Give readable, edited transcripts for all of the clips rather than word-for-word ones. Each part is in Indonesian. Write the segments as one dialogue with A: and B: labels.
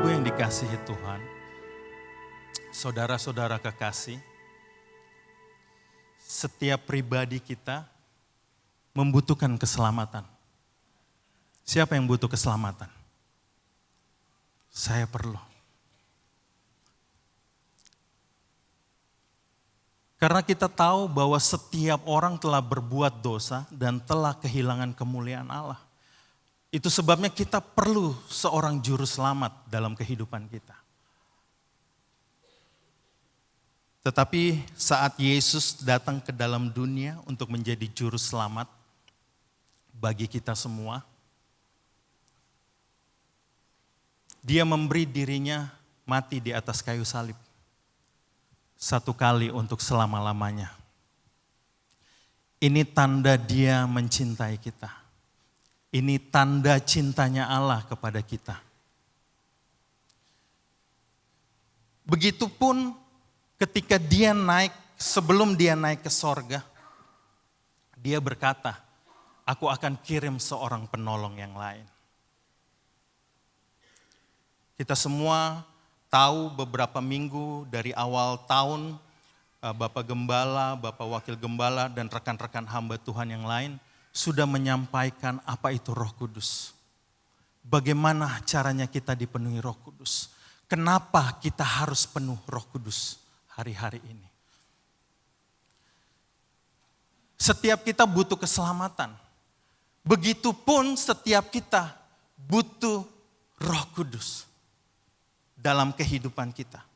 A: Ibu yang dikasihi Tuhan, saudara-saudara kekasih, setiap pribadi kita membutuhkan keselamatan. Siapa yang butuh keselamatan? Saya perlu. Karena kita tahu bahwa setiap orang telah berbuat dosa dan telah kehilangan kemuliaan Allah. Itu sebabnya kita perlu seorang juru selamat dalam kehidupan kita. Tetapi saat Yesus datang ke dalam dunia untuk menjadi juru selamat bagi kita semua, Dia memberi dirinya mati di atas kayu salib. Satu kali untuk selama-lamanya. Ini tanda Dia mencintai kita. Ini tanda cintanya Allah kepada kita. Begitupun ketika Dia naik, sebelum Dia naik ke sorga, Dia berkata, aku akan kirim seorang penolong yang lain. Kita semua tahu beberapa minggu dari awal tahun, Bapak Gembala, Bapak Wakil Gembala, dan rekan-rekan hamba Tuhan yang lain sudah menyampaikan apa itu Roh Kudus. Bagaimana caranya kita dipenuhi Roh Kudus. Kenapa kita harus penuh Roh Kudus hari-hari ini. Setiap kita butuh keselamatan. Begitupun setiap kita butuh Roh Kudus dalam kehidupan kita.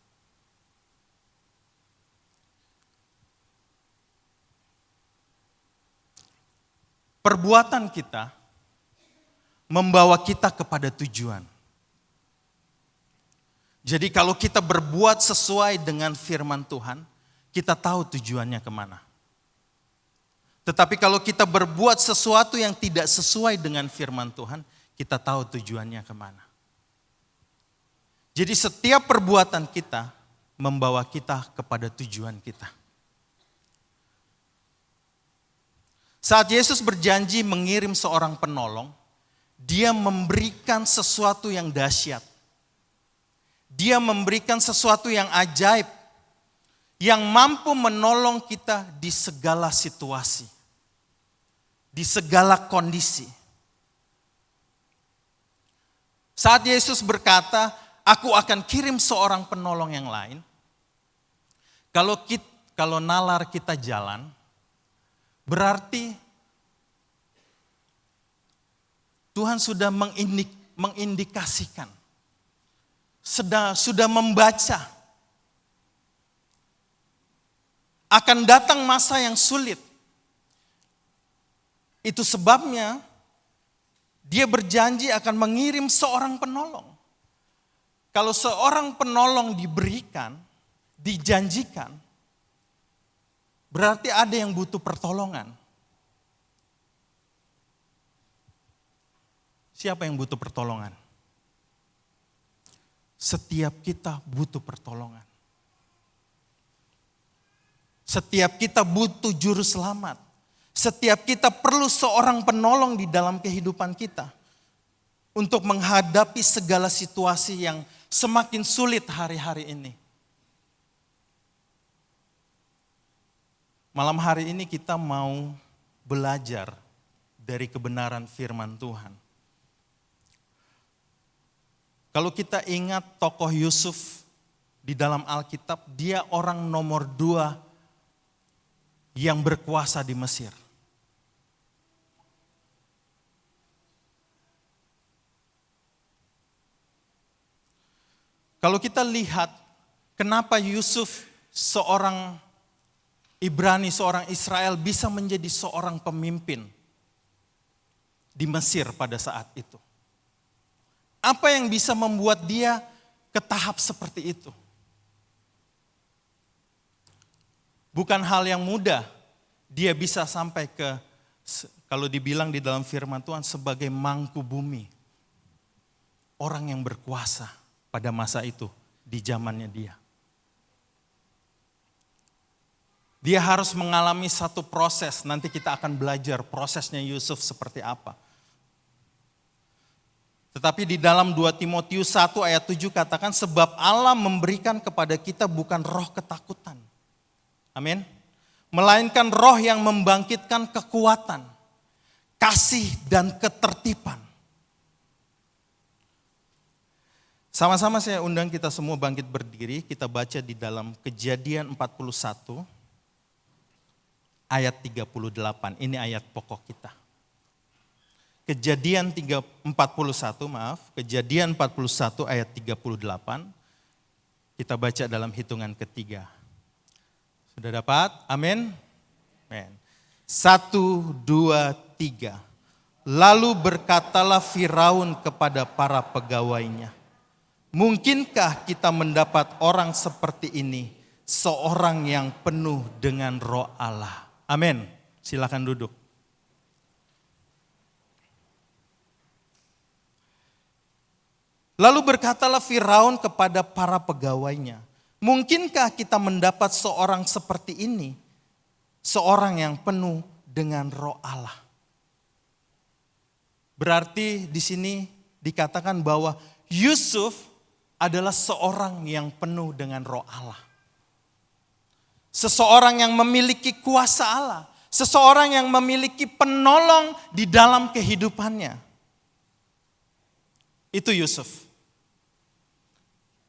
A: Perbuatan kita membawa kita kepada tujuan. Jadi kalau kita berbuat sesuai dengan firman Tuhan, kita tahu tujuannya kemana. Tetapi kalau kita berbuat sesuatu yang tidak sesuai dengan firman Tuhan, kita tahu tujuannya kemana. Jadi setiap perbuatan kita membawa kita kepada tujuan kita. Saat Yesus berjanji mengirim seorang penolong, Dia memberikan sesuatu yang dahsyat. Dia memberikan sesuatu yang ajaib, yang mampu menolong kita di segala situasi, di segala kondisi. Saat Yesus berkata, aku akan kirim seorang penolong yang lain. Kalau nalar kita jalan, berarti Tuhan sudah mengindikasikan, sudah membaca akan datang masa yang sulit. Itu sebabnya Dia berjanji akan mengirim seorang penolong. Kalau seorang penolong diberikan, dijanjikan, berarti ada yang butuh pertolongan. Siapa yang butuh pertolongan? Setiap kita butuh pertolongan. Setiap kita butuh juru selamat. Setiap kita perlu seorang penolong di dalam kehidupan kita. Untuk menghadapi segala situasi yang semakin sulit hari-hari ini. Malam hari ini kita mau belajar dari kebenaran firman Tuhan. Kalau kita ingat tokoh Yusuf di dalam Alkitab, dia orang nomor 2 yang berkuasa di Mesir. Kalau kita lihat kenapa Yusuf seorang Ibrani, seorang Israel bisa menjadi seorang pemimpin di Mesir pada saat itu. Apa yang bisa membuat dia ke tahap seperti itu? Bukan hal yang mudah. Dia bisa sampai ke, kalau dibilang di dalam firman Tuhan, sebagai mangku bumi. Orang yang berkuasa pada masa itu, di zamannya dia. Dia harus mengalami satu proses, nanti kita akan belajar prosesnya Yusuf seperti apa. Tetapi di dalam 2 Timotius 1 ayat 7 katakan, sebab Allah memberikan kepada kita bukan roh ketakutan. Amin. Melainkan roh yang membangkitkan kekuatan, kasih dan ketertiban. Sama-sama saya undang kita semua bangkit berdiri, kita baca di dalam Kejadian 41 ayat 38. Ini ayat pokok kita. Kejadian 41 ayat 38. Kita baca dalam hitungan ketiga. Sudah dapat? Amin. Amin. 1, 2, 3. Lalu berkatalah Firaun kepada para pegawainya, mungkinkah kita mendapat orang seperti ini, seorang yang penuh dengan roh Allah? Amin. Silakan duduk. Lalu berkatalah Firaun kepada para pegawainya, mungkinkah kita mendapat seorang seperti ini, seorang yang penuh dengan roh Allah? Berarti di sini dikatakan bahwa Yusuf adalah seorang yang penuh dengan roh Allah. Seseorang yang memiliki kuasa Allah, seseorang yang memiliki penolong di dalam kehidupannya. Itu Yusuf.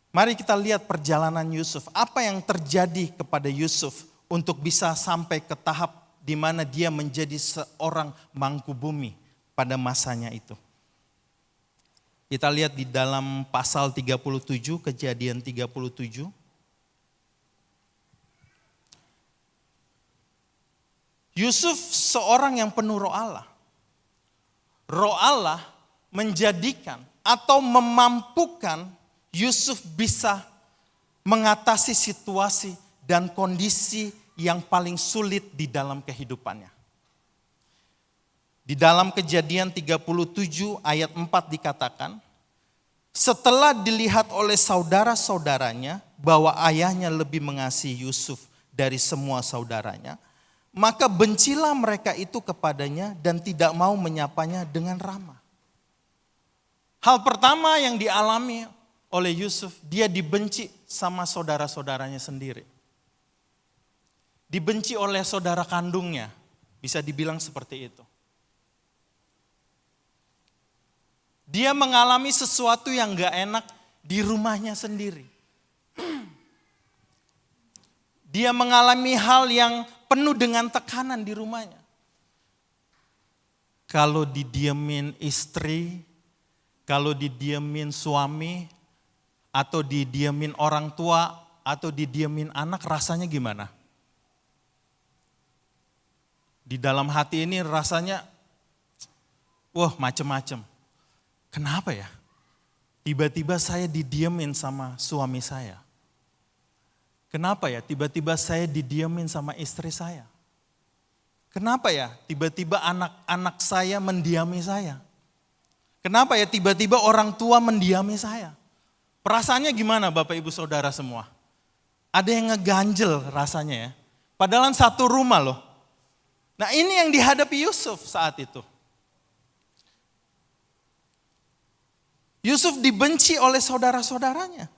A: Mari kita lihat perjalanan Yusuf. Apa yang terjadi kepada Yusuf untuk bisa sampai ke tahap di mana dia menjadi seorang mangku bumi pada masanya itu. Kita lihat di dalam pasal 37, Kejadian 37. Yusuf seorang yang penuh roh Allah. Roh Allah menjadikan atau memampukan Yusuf bisa mengatasi situasi dan kondisi yang paling sulit di dalam kehidupannya. Di dalam Kejadian 37 ayat 4 dikatakan, setelah dilihat oleh saudara-saudaranya bahwa ayahnya lebih mengasihi Yusuf dari semua saudaranya, maka bencilah mereka itu kepadanya dan tidak mau menyapanya dengan ramah. Hal pertama yang dialami oleh Yusuf, dia dibenci sama saudara-saudaranya sendiri. Dibenci oleh saudara kandungnya, bisa dibilang seperti itu. Dia mengalami sesuatu yang gak enak di rumahnya sendiri. Dia mengalami hal yang penuh dengan tekanan di rumahnya. Kalau didiemin istri, kalau didiemin suami, atau didiemin orang tua, atau didiemin anak, rasanya gimana? Di dalam hati ini rasanya, wah macem-macem. Kenapa ya? Tiba-tiba saya didiemin sama suami saya. Kenapa ya? Tiba-tiba saya didiemin sama istri saya. Kenapa ya? Tiba-tiba anak-anak saya mendiami saya. Kenapa ya? Tiba-tiba orang tua mendiami saya. Perasaannya gimana Bapak Ibu Saudara semua? Ada yang ngeganjel rasanya ya. Padahal satu rumah loh. Nah ini yang dihadapi Yusuf saat itu. Yusuf dibenci oleh saudara-saudaranya.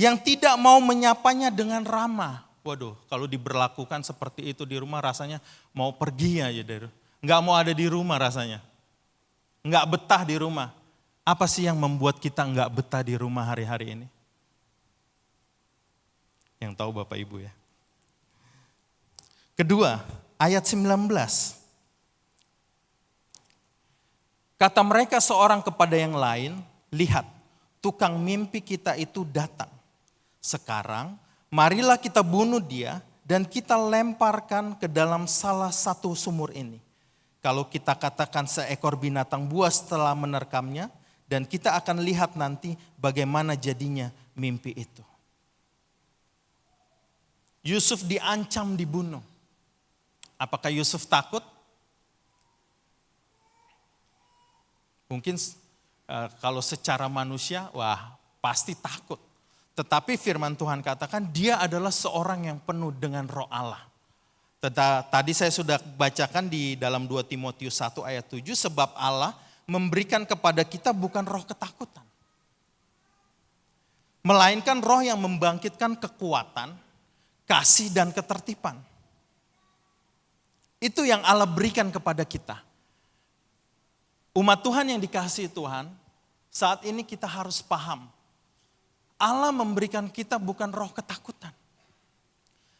A: Yang tidak mau menyapanya dengan ramah. Waduh, kalau diberlakukan seperti itu di rumah rasanya mau pergi aja dari. Nggak mau ada di rumah rasanya. Nggak betah di rumah. Apa sih yang membuat kita nggak betah di rumah hari-hari ini? Yang tahu Bapak Ibu ya. Kedua, ayat 19. Kata mereka seorang kepada yang lain, lihat, tukang mimpi kita itu datang. Sekarang, marilah kita bunuh dia dan kita lemparkan ke dalam salah satu sumur ini. Kalau kita katakan seekor binatang buas telah menerkamnya, dan kita akan lihat nanti bagaimana jadinya mimpi itu. Yusuf diancam dibunuh. Apakah Yusuf takut? Mungkin kalau secara manusia, wah pasti takut. Tetapi firman Tuhan katakan dia adalah seorang yang penuh dengan roh Allah. Tadi saya sudah bacakan di dalam 2 Timotius 1 ayat 7, sebab Allah memberikan kepada kita bukan roh ketakutan. Melainkan roh yang membangkitkan kekuatan, kasih dan ketertiban. Itu yang Allah berikan kepada kita. Umat Tuhan yang dikasihi Tuhan, saat ini kita harus paham. Allah memberikan kita bukan roh ketakutan.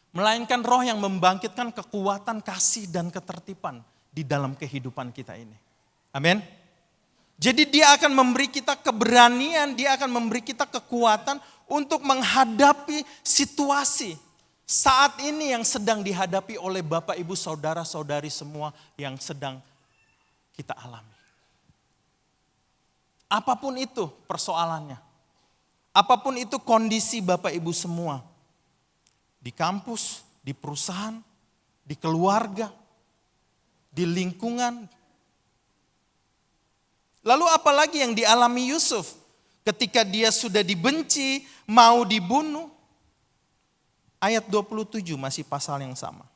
A: Melainkan roh yang membangkitkan kekuatan, kasih dan ketertiban di dalam kehidupan kita ini. Amin. Jadi dia akan memberi kita keberanian, dia akan memberi kita kekuatan untuk menghadapi situasi saat ini yang sedang dihadapi oleh Bapak, Ibu, Saudara-saudari semua yang sedang kita alami. Apapun itu persoalannya, apapun itu kondisi Bapak Ibu semua, di kampus, di perusahaan, di keluarga, di lingkungan. Lalu apalagi yang dialami Yusuf ketika dia sudah dibenci, mau dibunuh. Ayat 27 masih pasal yang sama.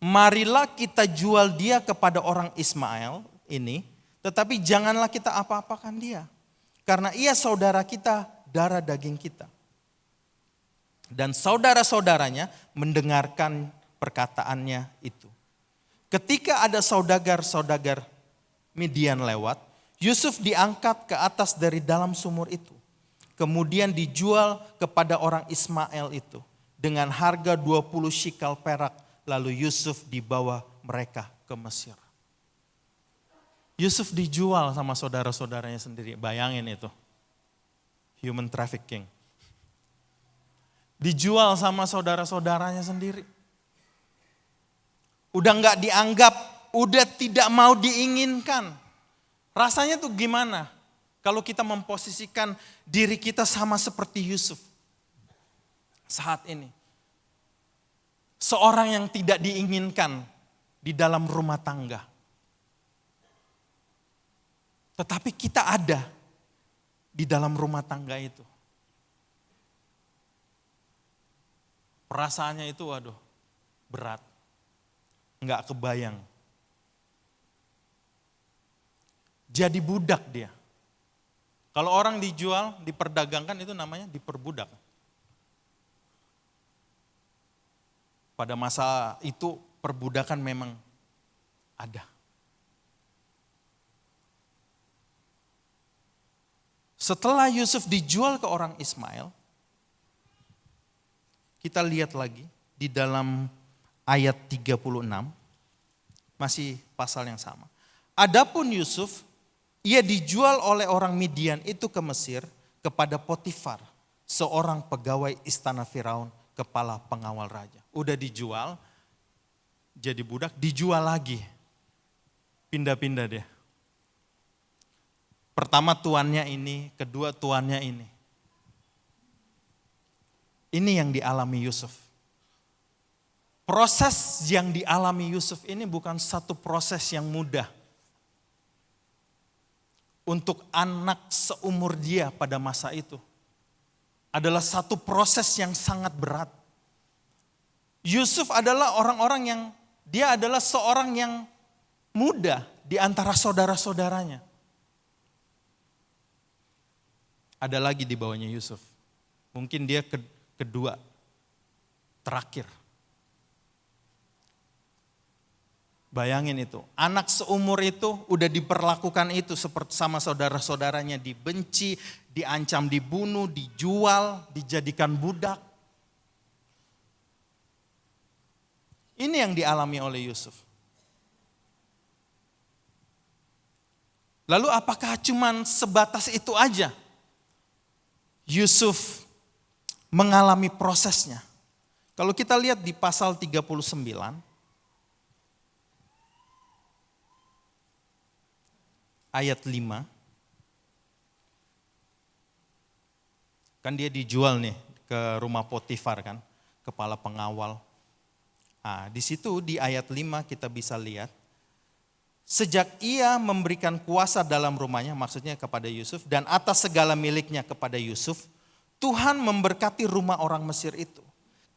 A: Marilah kita jual dia kepada orang Ismail ini, tetapi janganlah kita apa-apakan dia. Karena ia saudara kita, darah daging kita. Dan saudara-saudaranya mendengarkan perkataannya itu. Ketika ada saudagar-saudagar Midian lewat, Yusuf diangkat ke atas dari dalam sumur itu. Kemudian dijual kepada orang Ismail itu dengan harga 20 shikal perak. Lalu Yusuf dibawa mereka ke Mesir. Yusuf dijual sama saudara-saudaranya sendiri. Bayangin itu. Human trafficking. Dijual sama saudara-saudaranya sendiri. Udah gak dianggap, udah tidak mau diinginkan. Rasanya tuh gimana? Kalau kita memposisikan diri kita sama seperti Yusuf saat ini. Seorang yang tidak diinginkan di dalam rumah tangga. Tetapi kita ada di dalam rumah tangga itu. Perasaannya itu waduh berat. Enggak kebayang. Jadi budak dia. Kalau orang dijual, diperdagangkan itu namanya diperbudak. Pada masa itu perbudakan memang ada. Setelah Yusuf dijual ke orang Ismail, kita lihat lagi di dalam ayat 36, masih pasal yang sama. Adapun Yusuf, ia dijual oleh orang Midian itu ke Mesir kepada Potifar, seorang pegawai istana Firaun, kepala pengawal raja. Udah dijual, jadi budak, dijual lagi. Pindah-pindah dia. Pertama tuannya ini, kedua tuannya ini. Ini yang dialami Yusuf. Proses yang dialami Yusuf ini bukan satu proses yang mudah. Untuk anak seumur dia pada masa itu. Adalah satu proses yang sangat berat. Yusuf adalah orang-orang yang, dia adalah seorang yang muda di antara saudara-saudaranya. Ada lagi di bawahnya Yusuf. Mungkin dia kedua, terakhir. Bayangin itu, anak seumur itu udah diperlakukan itu seperti sama saudara-saudaranya, dibenci, diancam dibunuh, dijual, dijadikan budak. Ini yang dialami oleh Yusuf. Lalu apakah cuman sebatas itu aja? Yusuf mengalami prosesnya. Kalau kita lihat di pasal 39, ayat 5, kan dia dijual nih ke rumah Potifar kan, kepala pengawal. Nah, di situ di ayat 5 kita bisa lihat, sejak ia memberikan kuasa dalam rumahnya, maksudnya kepada Yusuf, dan atas segala miliknya kepada Yusuf, Tuhan memberkati rumah orang Mesir itu.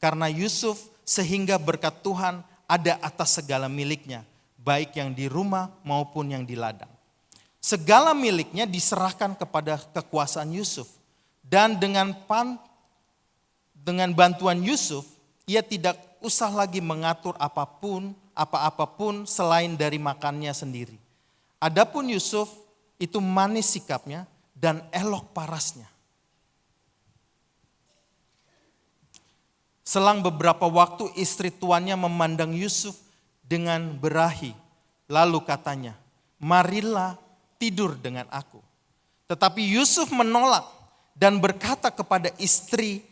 A: Karena Yusuf sehingga berkat Tuhan ada atas segala miliknya, baik yang di rumah maupun yang di ladang. Segala miliknya diserahkan kepada kekuasaan Yusuf. Dan dengan bantuan Yusuf, ia tidak usah lagi mengatur apa-apapun selain dari makannya sendiri. Adapun Yusuf itu manis sikapnya dan elok parasnya. Selang beberapa waktu istri tuannya memandang Yusuf dengan berahi. Lalu katanya, marilah tidur dengan aku. Tetapi Yusuf menolak dan berkata kepada istri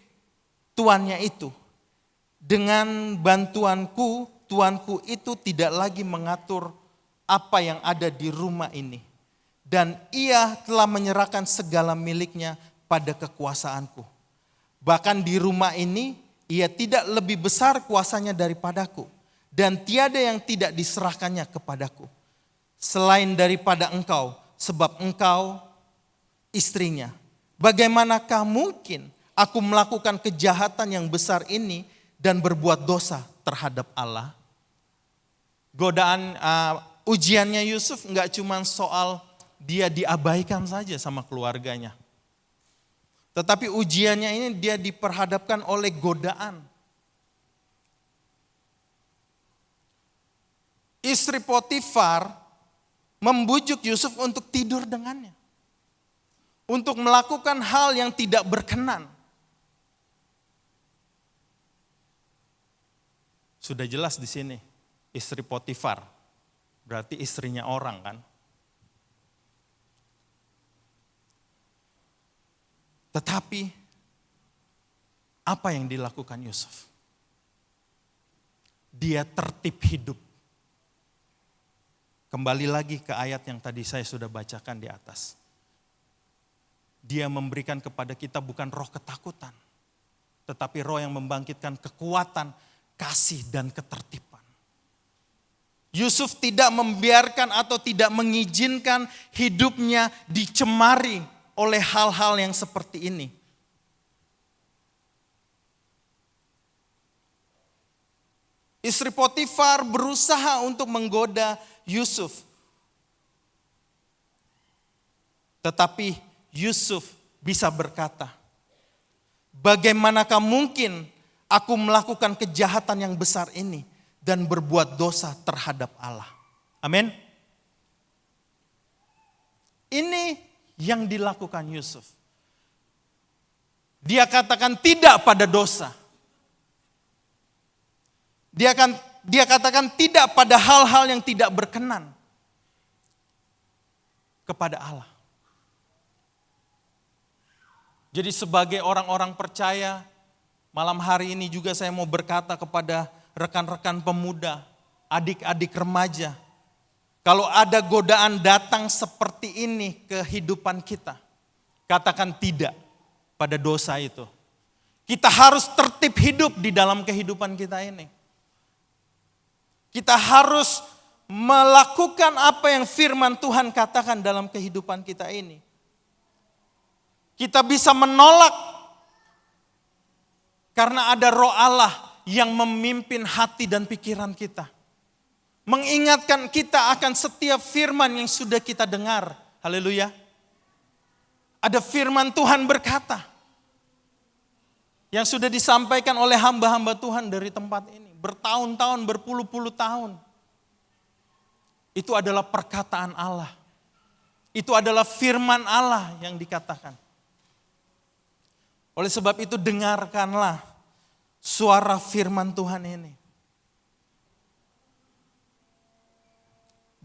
A: tuannya itu, dengan bantuanku, tuanku itu tidak lagi mengatur apa yang ada di rumah ini. Dan ia telah menyerahkan segala miliknya pada kekuasaanku. Bahkan di rumah ini, ia tidak lebih besar kuasanya daripadaku. Dan tiada yang tidak diserahkannya kepadaku. Selain daripada engkau, sebab engkau istrinya. Bagaimanakah mungkin aku melakukan kejahatan yang besar ini dan berbuat dosa terhadap Allah? Godaan, ujiannya Yusuf enggak cuma soal dia diabaikan saja sama keluarganya. Tetapi ujiannya ini dia diperhadapkan oleh godaan. Istri Potifar membujuk Yusuf untuk tidur dengannya. Untuk melakukan hal yang tidak berkenan. Sudah jelas di sini, istri Potifar. Berarti istrinya orang kan. Tetapi apa yang dilakukan Yusuf? Dia tertib hidup. Kembali lagi ke ayat yang tadi saya sudah bacakan di atas. Dia memberikan kepada kita bukan roh ketakutan, tetapi roh yang membangkitkan kekuatan, kasih dan ketertiban. Yusuf tidak membiarkan atau tidak mengizinkan hidupnya dicemari oleh hal-hal yang seperti ini. Istri Potifar berusaha untuk menggoda Yusuf. Tetapi Yusuf bisa berkata, bagaimanakah mungkin aku melakukan kejahatan yang besar ini dan berbuat dosa terhadap Allah. Amin. Ini yang dilakukan Yusuf. Dia katakan tidak pada dosa. Dia katakan tidak pada hal-hal yang tidak berkenan kepada Allah. Jadi sebagai orang-orang percaya, malam hari ini juga saya mau berkata kepada rekan-rekan pemuda, adik-adik remaja, kalau ada godaan datang seperti ini ke kehidupan kita, katakan tidak pada dosa itu. Kita harus tertib hidup di dalam kehidupan kita ini. Kita harus melakukan apa yang firman Tuhan katakan dalam kehidupan kita ini. Kita bisa menolak karena ada roh Allah yang memimpin hati dan pikiran kita. Mengingatkan kita akan setiap firman yang sudah kita dengar. Haleluya. Ada firman Tuhan berkata yang sudah disampaikan oleh hamba-hamba Tuhan dari tempat ini. Bertahun-tahun, berpuluh-puluh tahun. Itu adalah perkataan Allah. Itu adalah firman Allah yang dikatakan. Oleh sebab itu dengarkanlah suara firman Tuhan ini.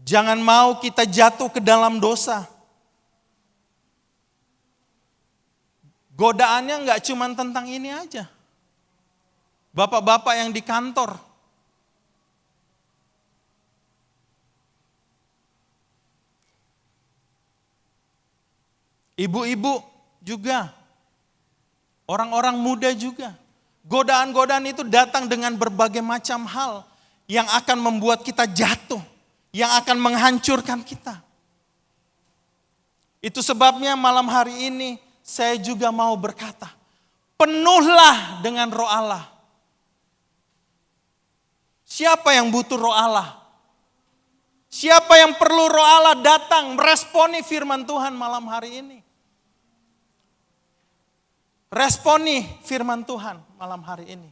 A: Jangan mau kita jatuh ke dalam dosa. Godaannya enggak cuma tentang ini aja. Bapak-bapak yang di kantor. Ibu-ibu juga. Orang-orang muda juga. Godaan-godaan itu datang dengan berbagai macam hal yang akan membuat kita jatuh, yang akan menghancurkan kita. Itu sebabnya malam hari ini saya juga mau berkata, penuhlah dengan roh Allah. Siapa yang butuh roh Allah? Siapa yang perlu Roh Allah datang meresponi firman Tuhan malam hari ini? Responi firman Tuhan malam hari ini.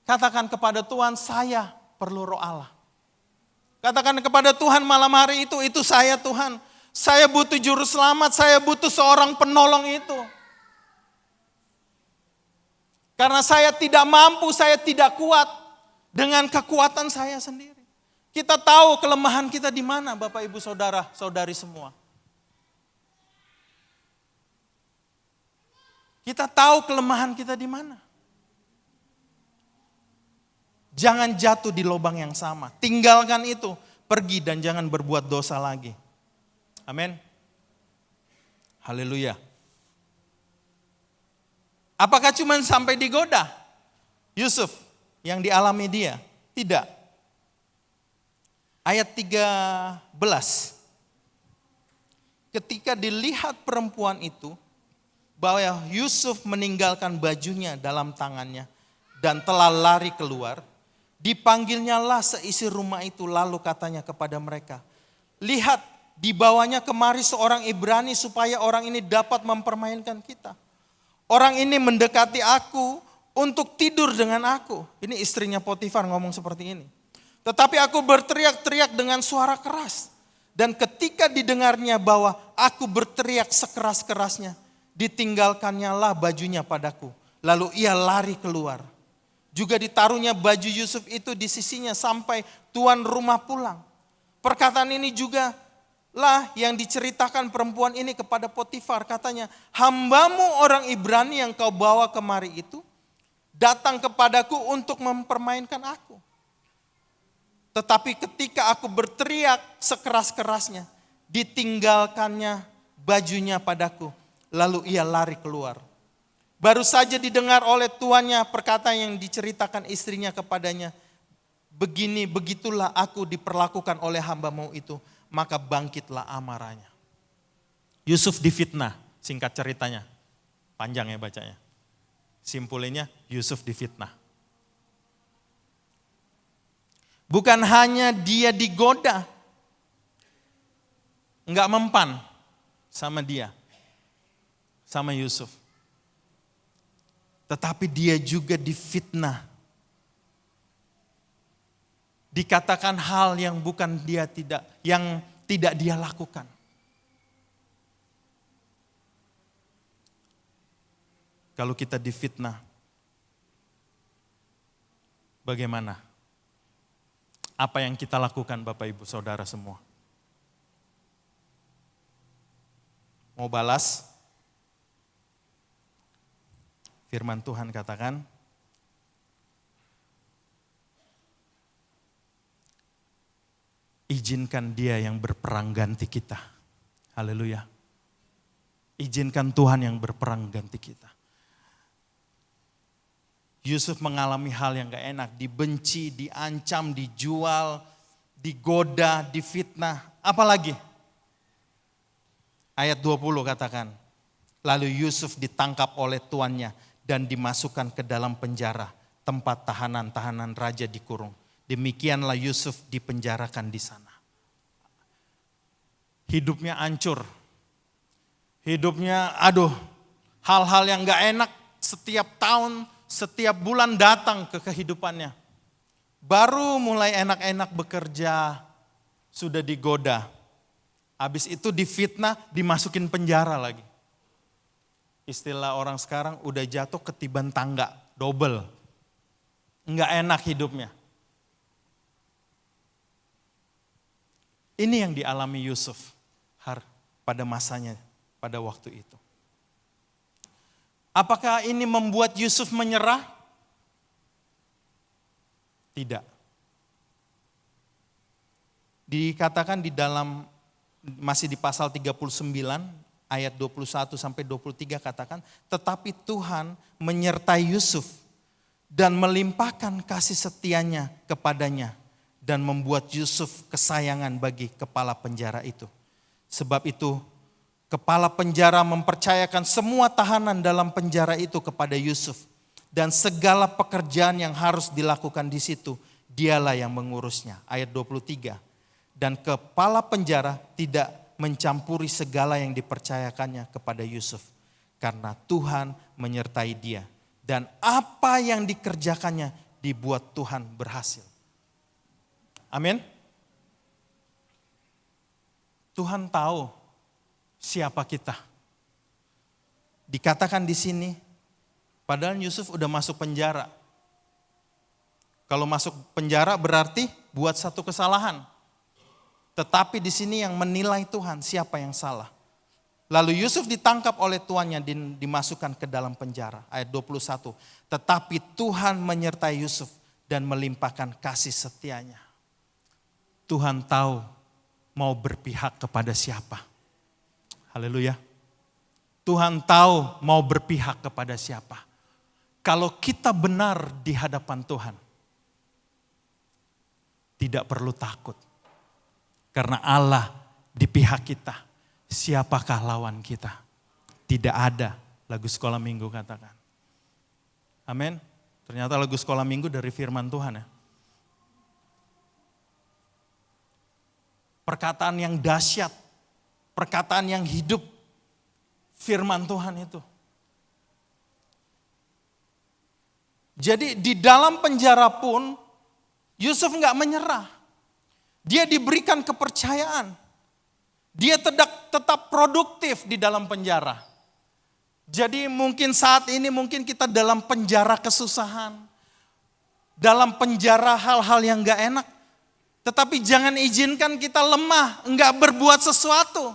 A: Katakan kepada Tuhan, saya perlu Roh Allah. Katakan kepada Tuhan malam hari itu saya Tuhan. Saya butuh juru selamat, saya butuh seorang penolong itu. Karena saya tidak mampu, saya tidak kuat dengan kekuatan saya sendiri. Kita tahu kelemahan kita di mana, Bapak Ibu Saudara, saudari semua. Kita tahu kelemahan kita di mana. Jangan jatuh di lubang yang sama. Tinggalkan itu, pergi dan jangan berbuat dosa lagi. Amin. Haleluya. Apakah cuma sampai digoda? Yusuf yang dialami dia? Tidak. Ayat 13. Ketika dilihat perempuan itu, bahwa Yusuf meninggalkan bajunya dalam tangannya dan telah lari keluar, dipanggilnyalah seisi rumah itu, lalu katanya kepada mereka, lihat, dibawanya kemari seorang Ibrani supaya orang ini dapat mempermainkan kita. Orang ini mendekati aku untuk tidur dengan aku. Ini istrinya Potifar ngomong seperti ini. Tetapi aku berteriak-teriak dengan suara keras. Dan ketika didengarnya bahwa aku berteriak sekeras-kerasnya, ditinggalkannya lah bajunya padaku. Lalu ia lari keluar. Juga ditaruhnya baju Yusuf itu di sisinya sampai tuan rumah pulang. Perkataan ini juga lah yang diceritakan perempuan ini kepada Potifar. Katanya, hambamu orang Ibrani yang kau bawa kemari itu datang kepadaku untuk mempermainkan aku. Tetapi ketika aku berteriak sekeras-kerasnya, ditinggalkannya bajunya padaku. Lalu ia lari keluar. Baru saja didengar oleh tuannya perkataan yang diceritakan istrinya kepadanya. Begitulah aku diperlakukan oleh hambamu itu. Maka bangkitlah amarahnya. Yusuf difitnah, singkat ceritanya. Panjang ya bacanya. Simpulinnya, Yusuf difitnah. Bukan hanya dia digoda, enggak mempan sama dia, sama Yusuf. Tetapi dia juga difitnah. Dikatakan hal yang bukan dia tidak dia lakukan. Kalau kita difitnah, bagaimana? Apa yang kita lakukan Bapak Ibu Saudara semua? Mau balas? Firman Tuhan katakan, izinkan dia yang berperang ganti kita. Haleluya. Izinkan Tuhan yang berperang ganti kita. Yusuf mengalami hal yang gak enak, dibenci, diancam, dijual, digoda, difitnah, apalagi? Ayat 20 katakan, lalu Yusuf ditangkap oleh tuannya dan dimasukkan ke dalam penjara, tempat tahanan raja dikurung. Demikianlah Yusuf dipenjarakan di sana. Hidupnya hancur, hidupnya hal-hal yang gak enak setiap tahun, setiap bulan datang ke kehidupannya. Baru mulai enak-enak bekerja, sudah digoda. Habis itu difitnah, dimasukin penjara lagi. Istilah orang sekarang udah jatuh ketiban tangga, double. Enggak enak hidupnya. Ini yang dialami Yusuf pada masanya, pada waktu itu. Apakah ini membuat Yusuf menyerah? Tidak. Dikatakan di dalam, masih di pasal 39 ayat 21 sampai 23 katakan, tetapi Tuhan menyertai Yusuf dan melimpahkan kasih setianya kepadanya dan membuat Yusuf kesayangan bagi kepala penjara itu. Sebab itu kepala penjara mempercayakan semua tahanan dalam penjara itu kepada Yusuf. Dan segala pekerjaan yang harus dilakukan di situ, dialah yang mengurusnya. Ayat 23. dan kepala penjara tidak mencampuri segala yang dipercayakannya kepada Yusuf. Karena Tuhan menyertai dia. Dan apa yang dikerjakannya dibuat Tuhan berhasil. Amin. Tuhan tahu siapa kita. Dikatakan di sini, padahal Yusuf udah masuk penjara. Kalau masuk penjara berarti buat satu kesalahan. Tetapi di sini yang menilai Tuhan siapa yang salah. Lalu Yusuf ditangkap oleh tuannya dan dimasukkan ke dalam penjara. Ayat 21. Tetapi Tuhan menyertai Yusuf dan melimpahkan kasih setianya. Tuhan tahu mau berpihak kepada siapa. Haleluya. Tuhan tahu mau berpihak kepada siapa. Kalau kita benar di hadapan Tuhan, tidak perlu takut. Karena Allah di pihak kita. Siapakah lawan kita? Tidak ada. Lagu sekolah minggu katakan. Amin. Ternyata lagu sekolah minggu dari firman Tuhan ya. Perkataan yang dahsyat. Perkataan yang hidup. Firman Tuhan itu. Jadi di dalam penjara pun Yusuf enggak menyerah. Dia diberikan kepercayaan. Dia tetap produktif di dalam penjara. Jadi mungkin saat ini mungkin kita dalam penjara kesusahan. Dalam penjara hal-hal yang gak enak. Tetapi jangan izinkan kita lemah, enggak berbuat sesuatu.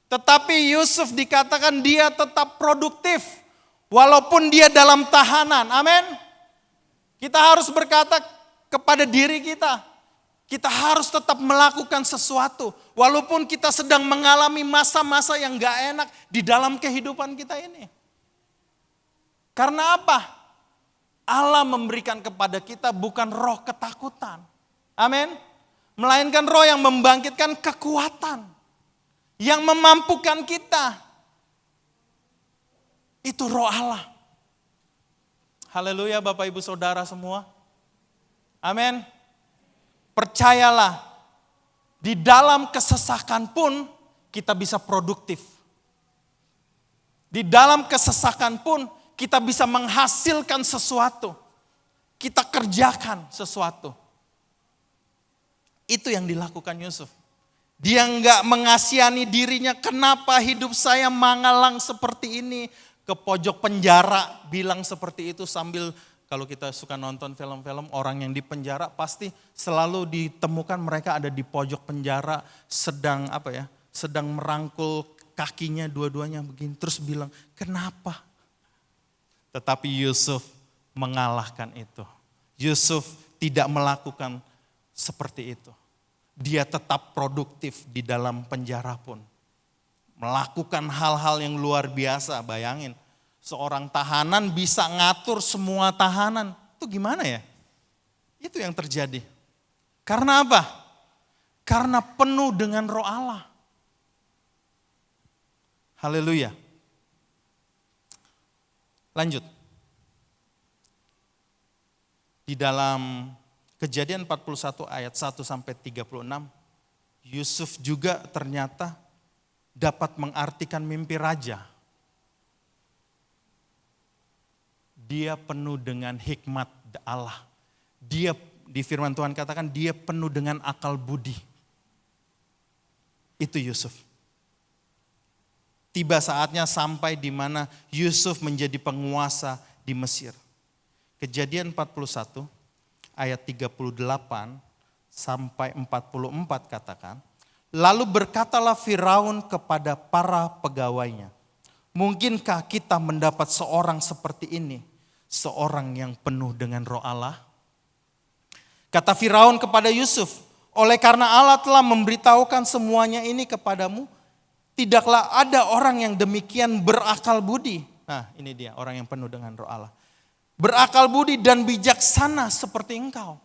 A: Tetapi Yusuf dikatakan dia tetap produktif. Walaupun dia dalam tahanan, amin. Kita harus berkata kepada diri kita. Kita harus tetap melakukan sesuatu. Walaupun kita sedang mengalami masa-masa yang gak enak di dalam kehidupan kita ini. Karena apa? Allah memberikan kepada kita bukan roh ketakutan. Amin. Melainkan roh yang membangkitkan kekuatan. Yang memampukan kita. Itu roh Allah. Haleluya Bapak Ibu Saudara semua. Amin. Percayalah, di dalam kesesakan pun kita bisa produktif. Di dalam kesesakan pun kita bisa menghasilkan sesuatu. Kita kerjakan sesuatu. Itu yang dilakukan Yusuf. Dia enggak mengasihani dirinya, kenapa hidup saya mangalang seperti ini. Ke pojok penjara bilang seperti itu sambil... Kalau kita suka nonton film-film, orang yang di penjara pasti selalu ditemukan mereka ada di pojok penjara sedang sedang merangkul kakinya dua-duanya begini. Terus bilang, kenapa? Tetapi Yusuf mengalahkan itu. Yusuf tidak melakukan seperti itu. Dia tetap produktif di dalam penjara pun. Melakukan hal-hal yang luar biasa, bayangin. Seorang tahanan bisa ngatur semua tahanan. Itu gimana ya? Itu yang terjadi. Karena apa? Karena penuh dengan roh Allah. Haleluya. Lanjut. Di dalam Kejadian 41 ayat 1 sampai 36, Yusuf juga ternyata dapat mengartikan mimpi raja. Dia penuh dengan hikmat Allah. Dia di firman Tuhan katakan dia penuh dengan akal budi. Itu Yusuf. Tiba saatnya sampai di mana Yusuf menjadi penguasa di Mesir. Kejadian 41 ayat 38 sampai 44 katakan. Lalu berkatalah Firaun kepada para pegawainya, mungkinkah kita mendapat seorang seperti ini? Seorang yang penuh dengan roh Allah. Kata Firaun kepada Yusuf, oleh karena Allah telah memberitahukan semuanya ini kepadamu, tidaklah ada orang yang demikian berakal budi. Nah ini dia orang yang penuh dengan roh Allah. Berakal budi dan bijaksana seperti engkau.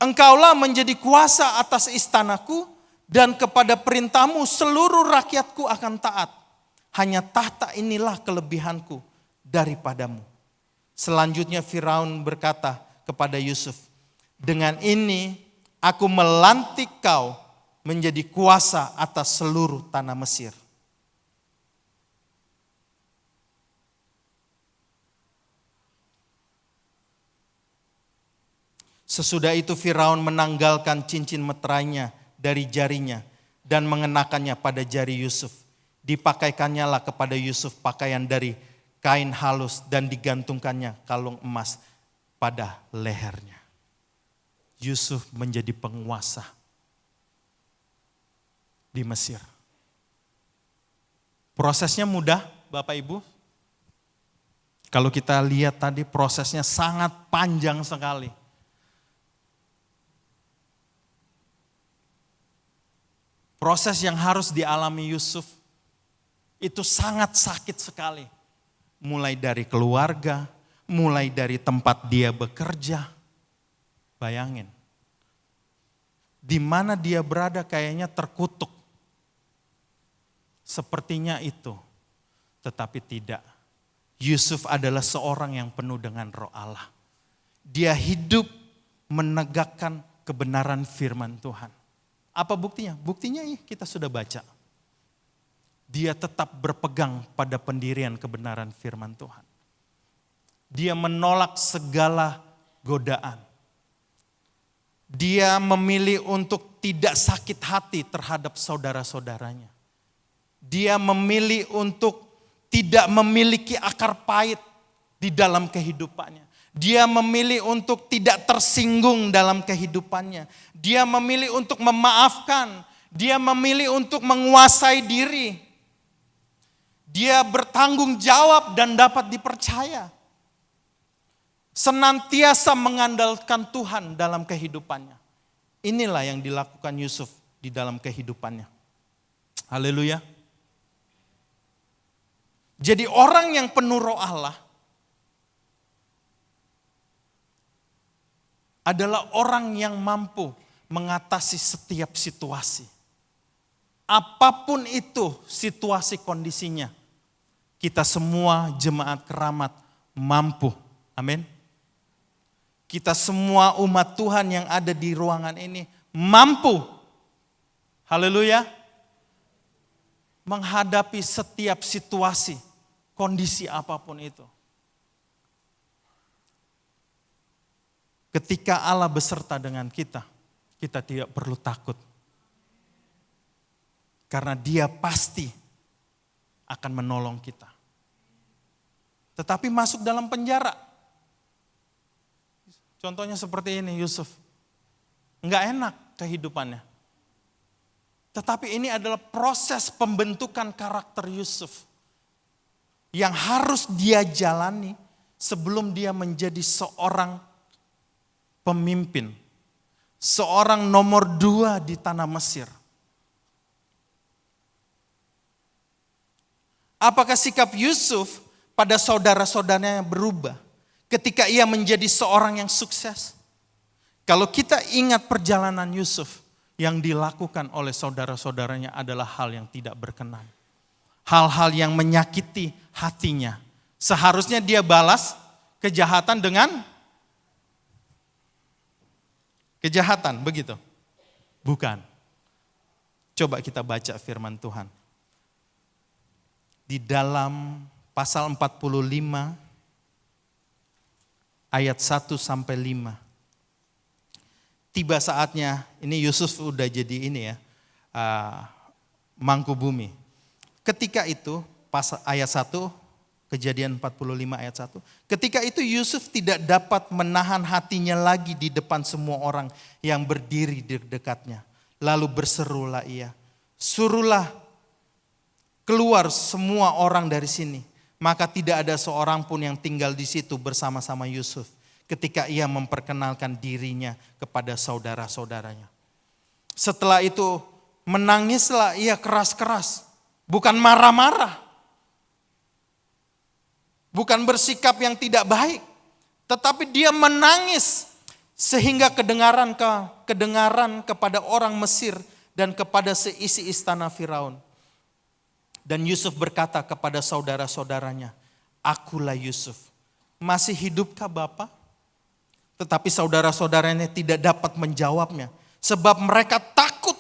A: Engkaulah menjadi kuasa atas istanaku dan kepada perintahmu seluruh rakyatku akan taat. Hanya tahta inilah kelebihanku daripadamu. Selanjutnya Firaun berkata kepada Yusuf, dengan ini Aku melantik kau menjadi kuasa atas seluruh tanah Mesir. Sesudah itu Firaun menanggalkan cincin meterainya dari jarinya dan mengenakannya pada jari Yusuf. Dipakaikannya lah kepada Yusuf pakaian dari kain halus dan digantungkannya kalung emas pada lehernya. Yusuf menjadi penguasa di Mesir. Prosesnya mudah, Bapak Ibu. Kalau kita lihat tadi prosesnya sangat panjang sekali. Proses yang harus dialami Yusuf itu sangat sakit sekali. Mulai dari keluarga, mulai dari tempat dia bekerja. Bayangin. Di mana dia berada kayaknya terkutuk. Sepertinya itu. Tetapi tidak. Yusuf adalah seorang yang penuh dengan roh Allah. Dia hidup menegakkan kebenaran firman Tuhan. Apa buktinya? Buktinya kita sudah baca. Dia tetap berpegang pada pendirian kebenaran firman Tuhan. Dia menolak segala godaan. Dia memilih untuk tidak sakit hati terhadap saudara-saudaranya. Dia memilih untuk tidak memiliki akar pahit di dalam kehidupannya. Dia memilih untuk tidak tersinggung dalam kehidupannya. Dia memilih untuk memaafkan. Dia memilih untuk menguasai diri. Dia bertanggung jawab dan dapat dipercaya. Senantiasa mengandalkan Tuhan dalam kehidupannya. Inilah yang dilakukan Yusuf di dalam kehidupannya. Haleluya. Jadi orang yang penuh roh Allah adalah orang yang mampu mengatasi setiap situasi. Apapun itu situasi kondisinya, kita semua jemaat keramat mampu. Amin. Kita semua umat Tuhan yang ada di ruangan ini mampu. Haleluya. Menghadapi setiap situasi, kondisi apapun itu. Ketika Allah beserta dengan kita, kita tidak perlu takut. Karena Dia pasti akan menolong kita. Tetapi masuk dalam penjara. Contohnya seperti ini Yusuf. Enggak enak kehidupannya. Tetapi ini adalah proses pembentukan karakter Yusuf. Yang harus dia jalani sebelum dia menjadi seorang pemimpin, seorang nomor 2 di tanah Mesir. Apakah sikap Yusuf pada saudara-saudaranya berubah ketika ia menjadi seorang yang sukses? Kalau kita ingat perjalanan Yusuf, yang dilakukan oleh saudara-saudaranya adalah hal yang tidak berkenan. Hal-hal yang menyakiti hatinya. Seharusnya dia balas kejahatan dengan kejahatan, begitu? Bukan. Coba kita baca firman Tuhan. Di dalam pasal 45 ayat 1 sampai 5. Tiba saatnya, ini Yusuf udah jadi ini ya, mangku bumi. Ketika itu, ayat 1, Kejadian 45 ayat 1. Ketika itu Yusuf tidak dapat menahan hatinya lagi di depan semua orang yang berdiri di dekatnya. Lalu berserulah ia, suruhlah keluar semua orang dari sini. Maka tidak ada seorang pun yang tinggal di situ bersama-sama Yusuf. Ketika ia memperkenalkan dirinya kepada saudara-saudaranya. Setelah itu menangislah ia keras-keras. Bukan marah-marah. Bukan bersikap yang tidak baik, tetapi dia menangis sehingga kedengaran kepada orang Mesir dan kepada seisi istana Firaun. Dan Yusuf berkata kepada saudara-saudaranya, akulah Yusuf. Masih hidupkah Bapa? Tetapi saudara-saudaranya tidak dapat menjawabnya, sebab mereka takut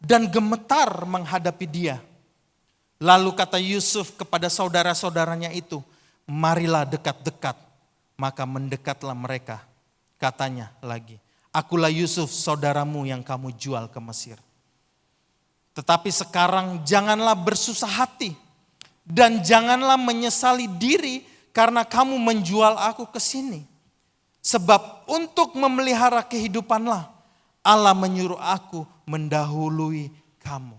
A: dan gemetar menghadapi dia. Lalu kata Yusuf kepada saudara-saudaranya itu, marilah dekat-dekat. Maka mendekatlah mereka. Katanya lagi, akulah Yusuf saudaramu yang kamu jual ke Mesir. Tetapi sekarang janganlah bersusah hati dan janganlah menyesali diri karena kamu menjual aku ke sini. Sebab untuk memelihara kehidupanlah Allah menyuruh aku mendahului kamu.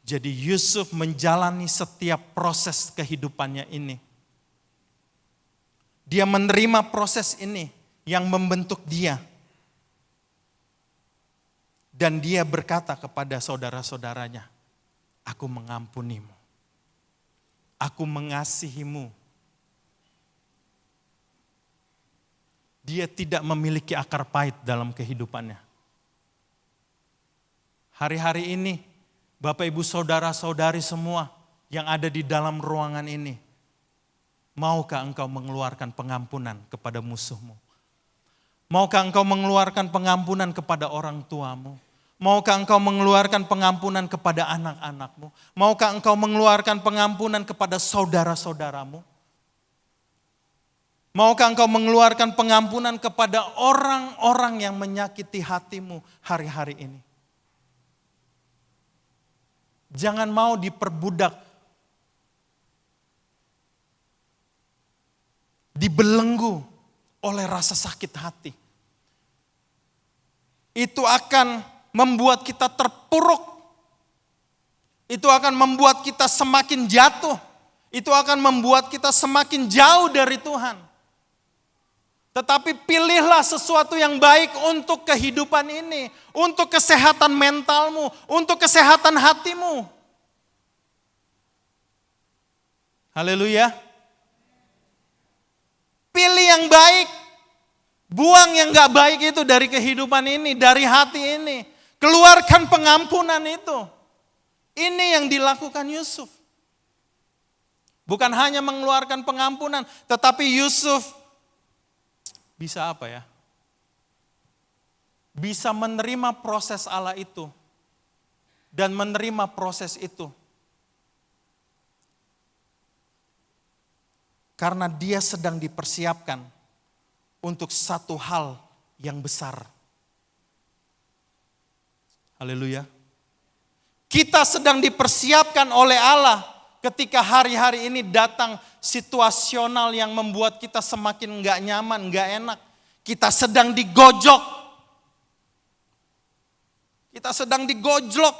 A: Jadi Yusuf menjalani setiap proses kehidupannya ini. Dia menerima proses ini yang membentuk dia. Dan dia berkata kepada saudara-saudaranya, aku mengampunimu. Aku mengasihimu. Dia tidak memiliki akar pahit dalam kehidupannya. Hari-hari ini, Bapak Ibu saudara-saudari semua yang ada di dalam ruangan ini, maukah engkau mengeluarkan pengampunan kepada musuhmu? Maukah engkau mengeluarkan pengampunan kepada orang tuamu? Maukah engkau mengeluarkan pengampunan kepada anak-anakmu? Maukah engkau mengeluarkan pengampunan kepada saudara-saudaramu? Maukah engkau mengeluarkan pengampunan kepada orang-orang yang menyakiti hatimu hari-hari ini? Jangan mau diperbudak, dibelenggu oleh rasa sakit hati. Itu akan membuat kita terpuruk. Itu akan membuat kita semakin jatuh. Itu akan membuat kita semakin jauh dari Tuhan. Tetapi pilihlah sesuatu yang baik untuk kehidupan ini. Untuk kesehatan mentalmu. Untuk kesehatan hatimu. Haleluya. Pilih yang baik. Buang yang gak baik itu dari kehidupan ini. Dari hati ini. Keluarkan pengampunan itu. Ini yang dilakukan Yusuf. Bukan hanya mengeluarkan pengampunan. Tetapi Yusuf bisa apa ya? Bisa menerima proses Allah itu. Dan menerima proses itu. Karena dia sedang dipersiapkan untuk satu hal yang besar. Haleluya. Kita sedang dipersiapkan oleh Allah ketika hari-hari ini datang situasional yang membuat kita semakin gak nyaman, gak enak. Kita sedang digojok. Kita sedang digojlok.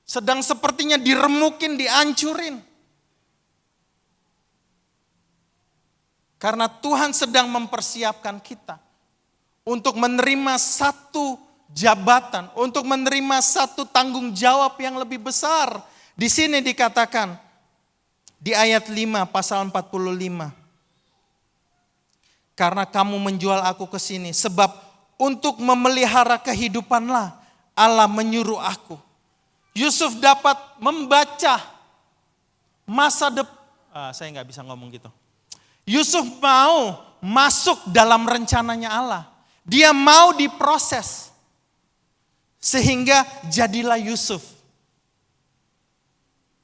A: Sedang sepertinya diremukin, dihancurin. Karena Tuhan sedang mempersiapkan kita untuk menerima satu jabatan, untuk menerima satu tanggung jawab yang lebih besar. Di sini dikatakan di ayat 5 pasal 45. Karena kamu menjual aku ke sini, sebab untuk memelihara kehidupanlah Allah menyuruh aku. Yusuf dapat membaca masa depan. Saya nggak bisa ngomong gitu. Yusuf mau masuk dalam rencananya Allah. Dia mau diproses. Sehingga jadilah Yusuf.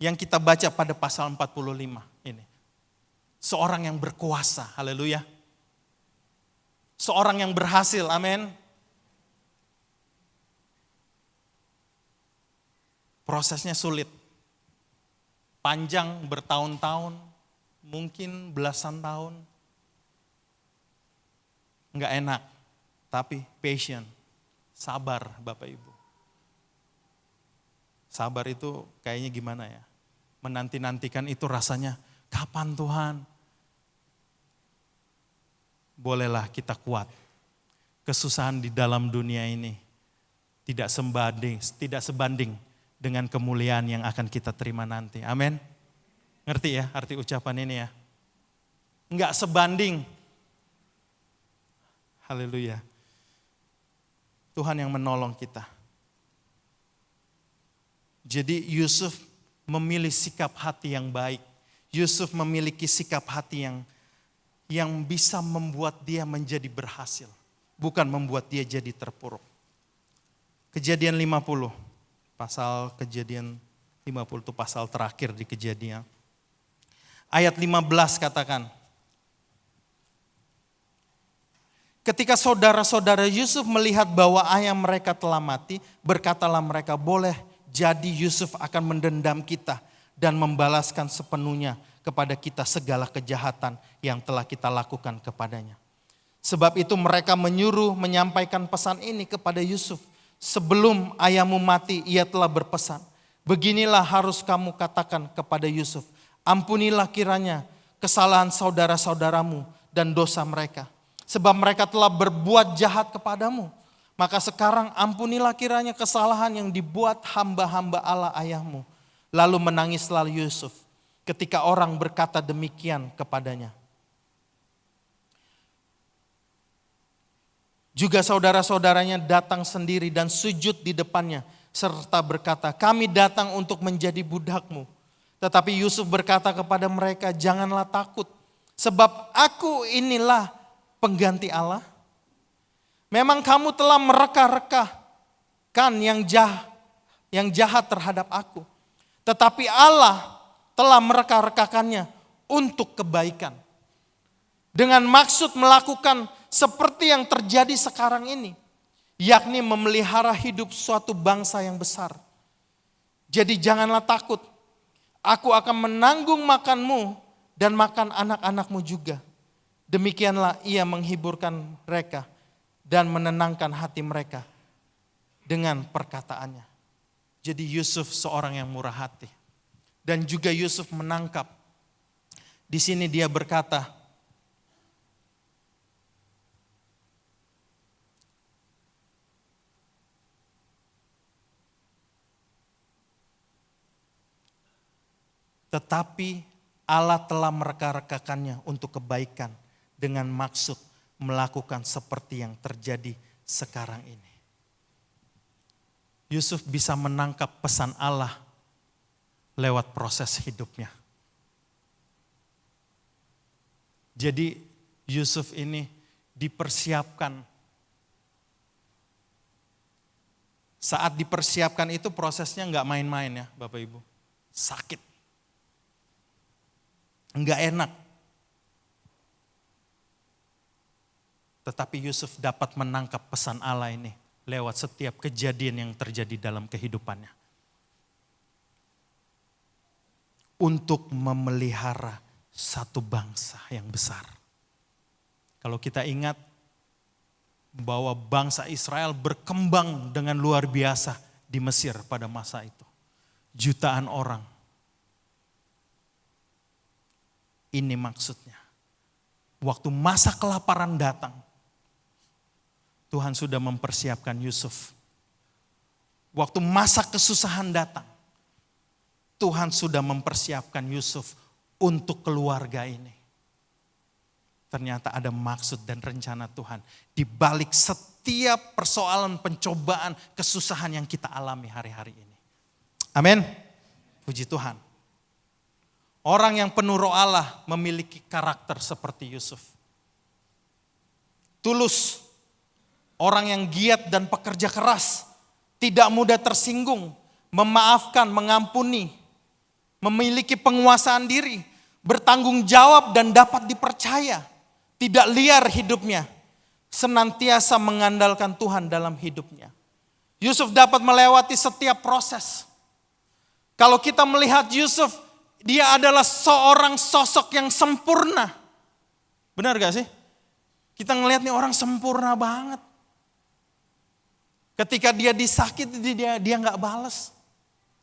A: Yang kita baca pada pasal 45 ini. Seorang yang berkuasa, haleluya. Seorang yang berhasil, amin. Prosesnya sulit. Panjang bertahun-tahun. Mungkin belasan tahun. Enggak enak. Tapi patient. Sabar Bapak Ibu. Sabar itu kayaknya gimana ya? Menanti-nantikan itu rasanya, kapan Tuhan? Bolehlah kita kuat. Kesusahan di dalam dunia ini tidak sebanding dengan kemuliaan yang akan kita terima nanti. Amin. Ngerti ya arti ucapan ini ya? Enggak sebanding. Haleluya. Tuhan yang menolong kita. Jadi Yusuf memilih sikap hati yang baik. Yusuf memiliki sikap hati yang bisa membuat dia menjadi berhasil. Bukan membuat dia jadi terpuruk. Kejadian 50. Pasal Kejadian 50 itu pasal terakhir di Kejadian. Ayat 15 katakan. Ketika saudara-saudara Yusuf melihat bahwa ayah mereka telah mati, berkatalah mereka, boleh jadi Yusuf akan mendendam kita dan membalaskan sepenuhnya kepada kita segala kejahatan yang telah kita lakukan kepadanya. Sebab itu mereka menyuruh menyampaikan pesan ini kepada Yusuf. Sebelum ayahmu mati, ia telah berpesan, beginilah harus kamu katakan kepada Yusuf, ampunilah kiranya kesalahan saudara-saudaramu dan dosa mereka. Sebab mereka telah berbuat jahat kepadamu. Maka sekarang ampunilah kiranya kesalahan yang dibuat hamba-hamba Allah ayahmu. Lalu menangislah Yusuf ketika orang berkata demikian kepadanya. Juga saudara-saudaranya datang sendiri dan sujud di depannya. Serta berkata, kami datang untuk menjadi budakmu. Tetapi Yusuf berkata kepada mereka, janganlah takut. Sebab aku inilah pengganti Allah. Memang kamu telah mereka-rekakan yang jahat terhadap aku. Tetapi Allah telah mereka-rekakannya untuk kebaikan. Dengan maksud melakukan seperti yang terjadi sekarang ini. Yakni memelihara hidup suatu bangsa yang besar. Jadi janganlah takut. Aku akan menanggung makanmu dan makan anak-anakmu juga. Demikianlah ia menghiburkan mereka dan menenangkan hati mereka dengan perkataannya. Jadi Yusuf seorang yang murah hati. Dan juga Yusuf menangkap. Di sini dia berkata, tetapi Allah telah mereka-rekakannya untuk kebaikan dengan maksud melakukan seperti yang terjadi sekarang ini. Yusuf bisa menangkap pesan Allah lewat proses hidupnya. Jadi Yusuf ini dipersiapkan. Saat dipersiapkan itu prosesnya enggak main-main ya Bapak Ibu. Sakit. Enggak enak. Tetapi Yusuf dapat menangkap pesan Allah ini lewat setiap kejadian yang terjadi dalam kehidupannya. Untuk memelihara satu bangsa yang besar. Kalau kita ingat bahwa bangsa Israel berkembang dengan luar biasa di Mesir pada masa itu. Jutaan orang. Ini maksudnya. Waktu masa kelaparan datang, Tuhan sudah mempersiapkan Yusuf. Waktu masa kesusahan datang, Tuhan sudah mempersiapkan Yusuf untuk keluarga ini. Ternyata ada maksud dan rencana Tuhan di balik setiap persoalan, pencobaan, kesusahan yang kita alami hari-hari ini. Amin. Puji Tuhan. Orang yang penuh roh Allah memiliki karakter seperti Yusuf. Tulus. Orang yang giat dan pekerja keras, tidak mudah tersinggung, memaafkan, mengampuni, memiliki penguasaan diri, bertanggung jawab dan dapat dipercaya, tidak liar hidupnya, senantiasa mengandalkan Tuhan dalam hidupnya. Yusuf dapat melewati setiap proses. Kalau kita melihat Yusuf, dia adalah seorang sosok yang sempurna. Benar gak sih? Kita ngelihat nih orang sempurna banget. Ketika dia disakiti, dia nggak balas.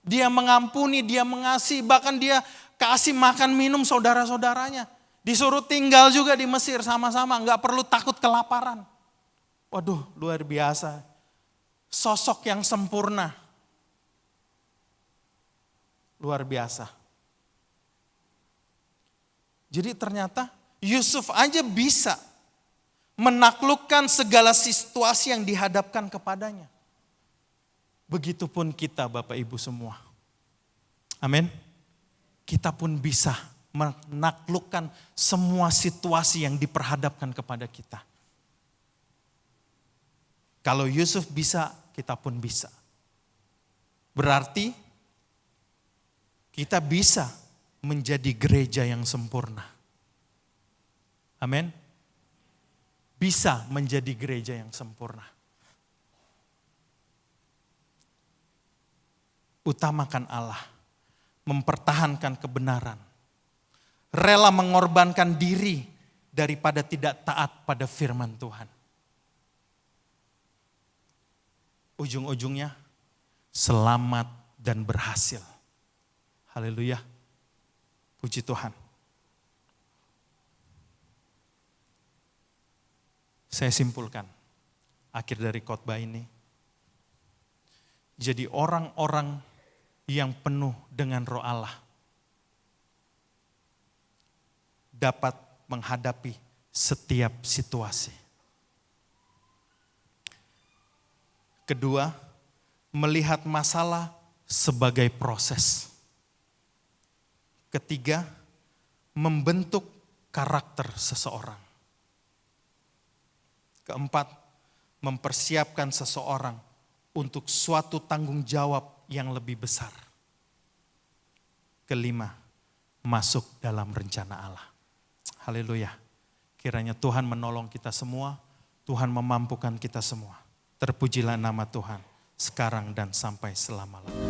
A: Dia mengampuni, dia mengasihi, bahkan dia kasih makan minum saudara-saudaranya. Disuruh tinggal juga di Mesir sama-sama, nggak perlu takut kelaparan. Waduh, luar biasa. Sosok yang sempurna. Luar biasa. Jadi ternyata Yusuf aja bisa menaklukkan segala situasi yang dihadapkan kepadanya. Begitupun kita Bapak Ibu semua. Amin. Kita pun bisa menaklukkan semua situasi yang diperhadapkan kepada kita. Kalau Yusuf bisa, kita pun bisa. Berarti kita bisa menjadi gereja yang sempurna. Amin. Bisa menjadi gereja yang sempurna. Utamakan Allah, mempertahankan kebenaran, rela mengorbankan diri daripada tidak taat pada firman Tuhan. Ujung-ujungnya selamat dan berhasil. Haleluya. Puji Tuhan. Saya simpulkan akhir dari khotbah ini. Jadi orang-orang yang penuh dengan Roh Allah dapat menghadapi setiap situasi. Kedua, melihat masalah sebagai proses. Ketiga, membentuk karakter seseorang. Keempat, mempersiapkan seseorang untuk suatu tanggung jawab yang lebih besar. Kelima, masuk dalam rencana Allah. Haleluya. Kiranya Tuhan menolong kita semua, Tuhan memampukan kita semua. Terpujilah nama Tuhan sekarang dan sampai selama-lamanya.